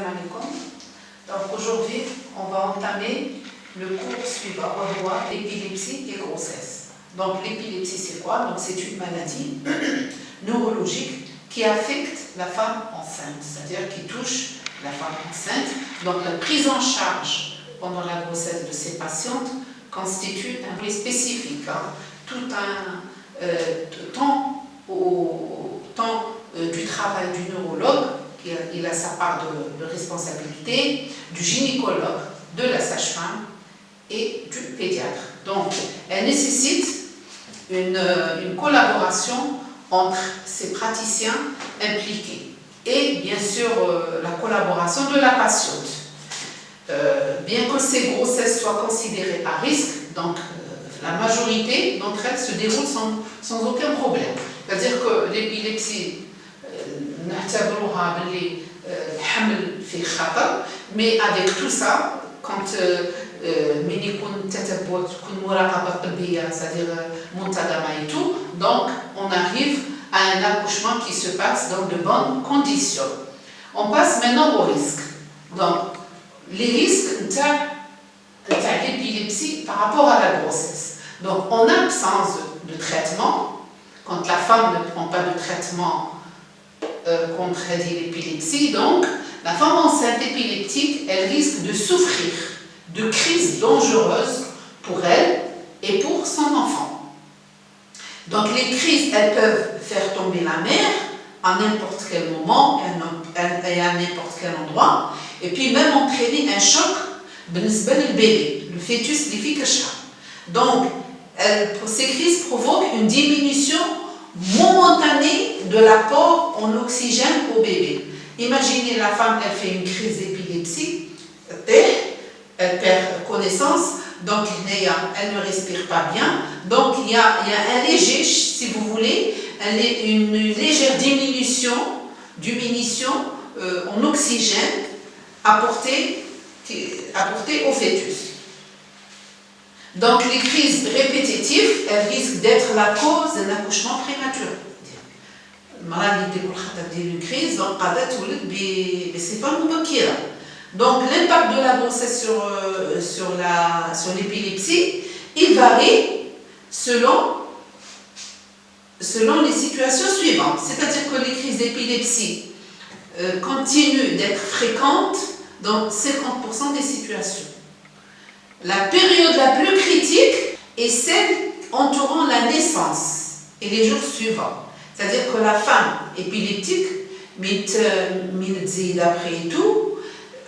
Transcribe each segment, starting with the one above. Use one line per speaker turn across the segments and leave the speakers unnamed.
alaikum. Donc aujourd'hui, on va entamer le cours suivant, l'épilepsie et grossesse. Donc l'épilepsie, c'est quoi? Donc c'est une maladie neurologique qui affecte la femme enceinte, c'est-à-dire qui touche la femme enceinte. Donc la prise en charge pendant la grossesse de ces patientes constitue un volet spécifique, tout un temps du travail du neurologue, il a sa part de responsabilité, du gynécologue, de la sage-femme et du pédiatre. Donc, elle nécessite une collaboration entre ces praticiens impliqués et bien sûr la collaboration de la patiente. Bien que ces grossesses soient considérées à risque, donc la majorité d'entre elles se déroulent sans aucun problème. C'est-à-dire que l'épilepsie, mais avec tout ça, quand c'est-à-dire et tout, donc on arrive à un accouchement qui se passe dans de bonnes conditions. On passe maintenant aux risques. Donc, les risques de l'épilepsie par rapport à la grossesse. Donc, en absence de traitement, quand la femme ne prend pas de traitement contre l'épilepsie, donc la femme enceinte épileptique, elle risque de souffrir de crises dangereuses pour elle et pour son enfant. Donc les crises, elles peuvent faire tomber la mère à n'importe quel moment et à n'importe quel endroit, et puis même entraîner un choc le bébé, le fœtus les filles. Donc ces crises provoquent une diminution momentanée de l'apport en oxygène au bébé. Imaginez la femme, elle fait une crise d'épilepsie, elle perd connaissance, donc elle ne respire pas bien. Donc il y a un léger, si vous voulez, une légère diminution en oxygène apportée au fœtus. Donc les crises répétitives, elles risquent d'être la cause d'un accouchement prématuré. Une crise, donc donc l'impact de la grossesse sur l'épilepsie, il varie selon les situations suivantes. C'est-à-dire que les crises d'épilepsie continuent d'être fréquentes dans 50% des situations. La période la plus critique est celle entourant la naissance et les jours suivants. C'est-à-dire que la femme épileptique,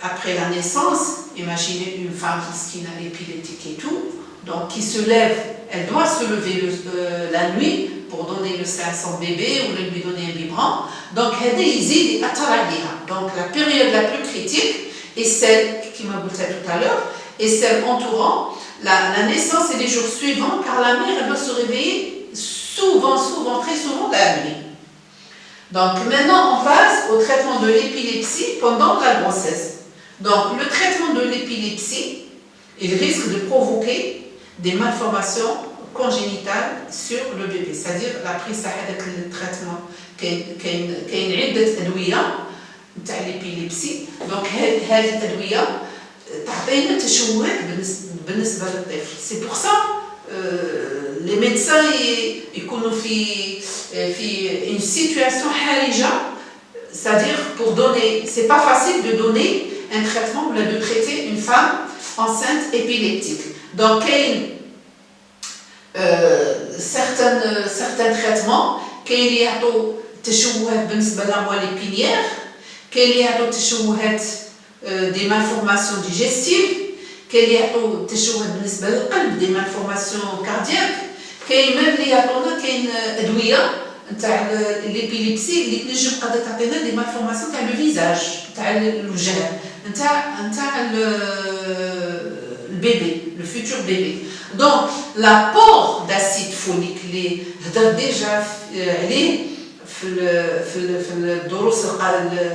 après la naissance, imaginez une femme qui est épileptique et tout, donc qui se lève, elle doit se lever la nuit pour donner le sein à son bébé ou lui donner un biberon. Donc, la période la plus critique est celle qui m'a dit tout à l'heure, et celle entourant la naissance et les jours suivants, car la mère elle doit se réveiller très souvent la nuit. Donc maintenant on passe au traitement de l'épilepsie pendant la grossesse. Donc le traitement de l'épilepsie, il risque de provoquer des malformations congénitales sur le bébé, c'est-à-dire la prise de traitement de l'épilepsie. Donc c'est pour ça les médecins ils confient une situation harija, c'est-à-dire pour donner, c'est pas facile de donner un traitement ou de traiter une femme enceinte épileptique. Donc il y a certains traitements qui y a تشوهات بالنسبة للأموال épinières, qui y a des malformations digestives, كاين يعطوا تشوه بالنسبه للقلب دي مالفورماسيون كاردياك، كاين ميم اللي يعطونا كاين ادويه نتاع ليبيليبسي اللي تنجم قادره تعطينا دي مالفورماسيون تاع لو فيزاج تاع الوجه نتاع البيبي لو فيتور بيبي. دونك لابور d'acide folique اللي هضر ديجا عليه في الدروس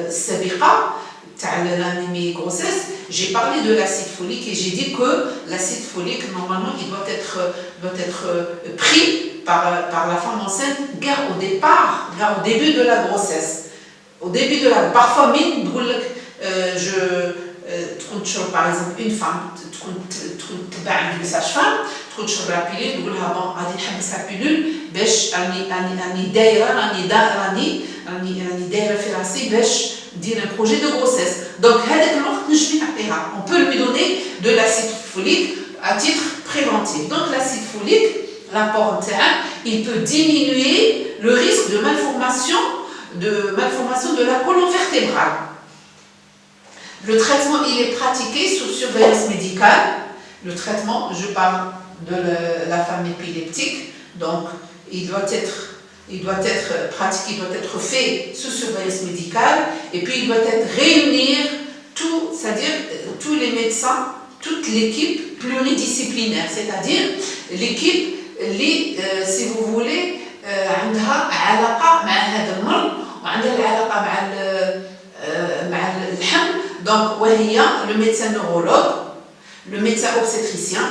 السابقه تاع l'anatomie grossesse, j'ai parlé de l'acide folique et j'ai dit que l'acide folique, normalement, il doit être pris par la femme enceinte au début de la grossesse. Parfois, تكون تشرب par exemple une femme تكون تتبع عند sage-femme تكون تشرب لا بيلول تقول لها بون غادي نحبس لا بيلول باش راني دايره في راسي باش ندير ان بروجي دو غروسيس. دونك هذاك الوقت نجم نعطيها on peut lui donner de l'acide folique à titre préventif. Donc l'acide folique l'apport نتاعه il peut diminuer le risque de malformation de la colonne vertébrale. Le traitement, il est pratiqué sous surveillance médicale. Le traitement, je parle de la femme épileptique, donc il doit être pratiqué, il doit être fait sous surveillance médicale, et puis il doit être réunir c'est-à-dire tous les médecins, toute l'équipe pluridisciplinaire, c'est-à-dire l'équipe, si vous voulez, عندها علاقة مع هذا المرض وعندها العلاقة مع الحمل. Donc, le médecin neurologue, le médecin obstétricien,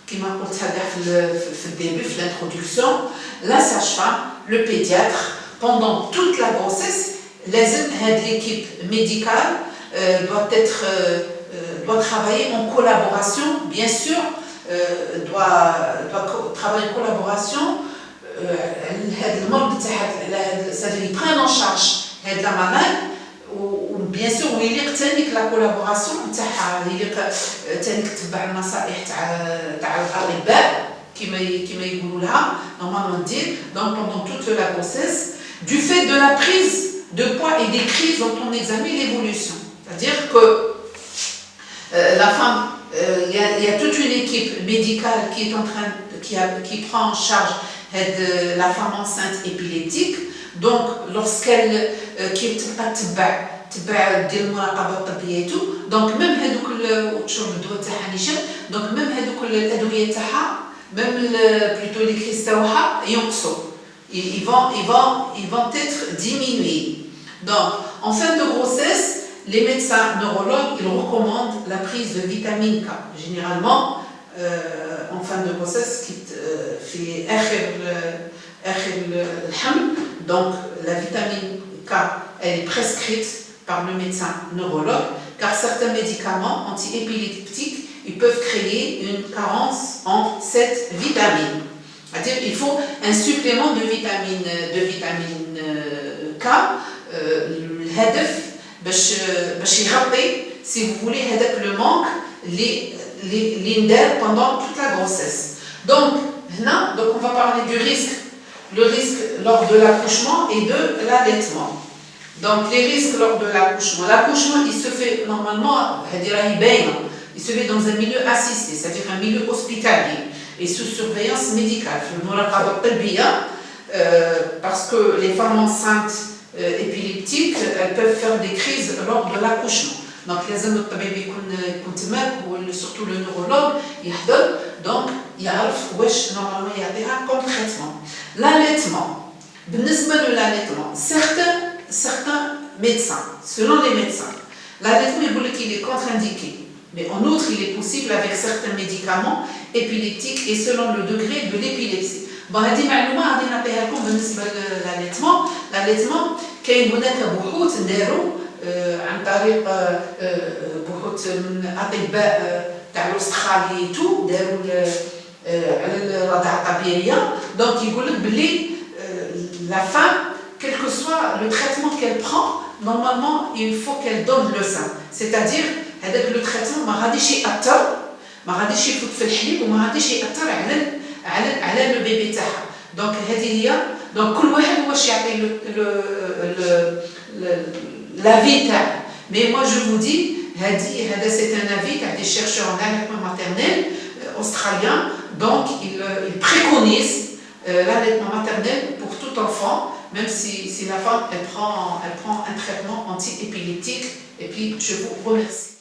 qui m'a dit au début, dans l'introduction, la sage-femme, le pédiatre, pendant toute la grossesse, l'équipe médicale doit travailler en collaboration, bien sûr, doit travailler en collaboration. C'est-à-dire qu'ils prennent en charge la malade. وبيان سور ويليق ثاني لا كولابوراسيون نتاعها يليق ثاني تتبع النصائح تاع الاطباء كما يقولوا لها نورمالمون دير. دونك pendant toute la grossesse, du fait de la prise de poids et des crises dont on examine l'évolution, c'est-à-dire que la femme, il y a toute une équipe médicale qui prend en charge la femme enceinte épileptique. Donc, lorsqu'elle qui تتبع ديال المراقبه الطبيه donc même هذوك وتشرب الدواء تاعها نيشان donc même هذوك الادويه تاعها même plutôt les crises تاعها ينقصوا, ils vont être diminués. Donc en fin de grossesse, les médecins neurologues ils recommandent la prise de vitamine K généralement en fin de grossesse في آخر الحمل. Donc la vitamine K elle est prescrite par le médecin neurologue, car certains médicaments antiépileptiques ils peuvent créer une carence en cette vitamine. C'est-à-dire il faut un supplément de vitamine K. الهدف باش يغطي si vous voulez هذاك le manque اللي ندار pendant toute la grossesse. Donc on va parler du risque. Le risque lors de l'accouchement et de l'allaitement. Donc les risques lors de l'accouchement, il se fait normalement, il se fait dans un milieu assisté, c'est-à-dire un milieu hospitalier et sous surveillance médicale. Parce que les femmes enceintes épileptiques, elles peuvent faire des crises lors de l'accouchement. Donc لازم الطبيب يكون تماك surtout le neurologue يحضر donc يعرف واش نورمالمون يعطيها comme traitement. L'allaitement. بالنسبة للallaitement, certains médecins, selon les médecins, l'allaitement il est contre-indiqué, mais en outre il est possible avec certains médicaments épileptiques et selon le degré de l'épilepsie. Bon, هذه معلومة غادي نعطيها لكم بالنسبة للallaitement. L'allaitement كاين هناك بحوث نداروا عن طريق بحوث من اطباء تاع الاسترالي داروا على الرضاعه الطبيعيه. دونك يقول لك بلي la femme, quel que soit le traitement qu'elle prend, normalement il faut qu'elle donne le sein, c'est-à-dire هذاك le traitement ما غاديش ياثر, ما غاديش يفوت في الحليب وما غاديش ياثر على le bébé تاعها. دونك هذه هي. دونك كل واحد واش يعطي l'avis تاعه. Mais moi je vous dis c'est un avis تاع des chercheurs en allaitement maternel australiens. Donc ils préconisent l'allaitement maternel pour tout enfant, même si la femme elle prend un traitement anti-épileptique. Et puis je vous remercie.